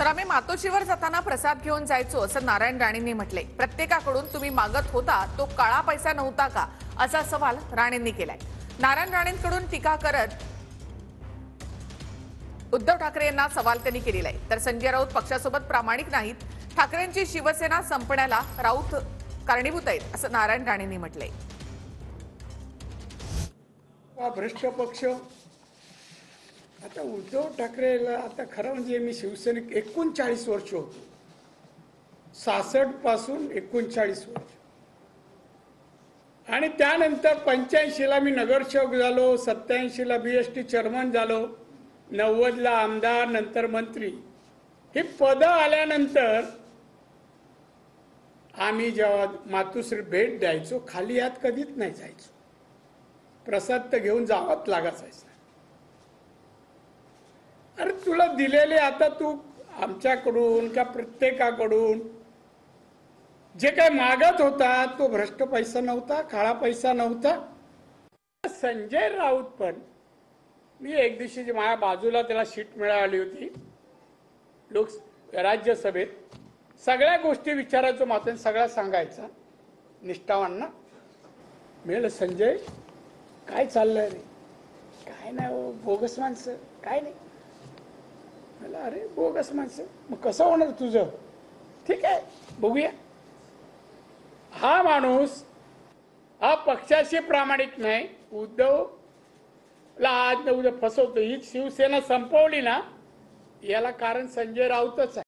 तर आम्ही मातोश्रीवर जाताना प्रसाद घेऊन जायचो असं नारायण राणेंनी म्हटले। प्रत्येकाकडून तुम्ही मागत होता तो काळा पैसा नव्हता का असा सवाल राणेंनी केलाय। नारायण राणेंकडून टीका करत उद्धव ठाकरे यांना सवाल त्यांनी केलेला आहे। तर संजय राऊत पक्षासोबत प्रामाणिक नाहीत, ठाकरेंची शिवसेना संपण्याला राऊत कारणीभूत आहेत असं नारायण राणेंनी म्हटलंय। भ्रष्ट पक्ष आता उद्धव ठाकरेला आता खरं म्हणजे मी शिवसेनेत 39 वर्ष होतो, 66 पासून 39 वर्ष, आणि त्यानंतर 85 ला मी नगरसेवक झालो, 87 ला बीएसटी चेअरमन झालो, 90 ला आमदार, नंतर मंत्री। ही पद आल्यानंतर आम्ही जेव्हा मातोश्री भेट द्यायचो खाली हात कधीच नाही जायचो, प्रसाद तर घेऊन जावंच लागायचं। अरे तुला दिलेले आता तू आमच्याकडून का प्रत्येकाकडून जे काय मागत होता तो भ्रष्ट पैसा नव्हता, काळा पैसा नव्हता। संजय राऊत पण मी एक दिवशी जी माझ्या बाजूला त्याला सीट मिळाली होती राज्यसभेत, सगळ्या गोष्टी विचारायचो, मात्र सगळ्या सांगायचा निष्ठावान। मिळालं संजय काय चाललंय रे? काय नाही हो, बोगस माणसं, काय नाही। मला अरे बोगस माणसं मग कसं होणार तुझं? ठीक आहे बघूया। हा माणूस हा पक्षाशी प्रामाणिक नाही, उद्धवला आज न उद्या फसवतो। ही शिवसेना संपवली ना, याला कारण संजय राऊतच आहे।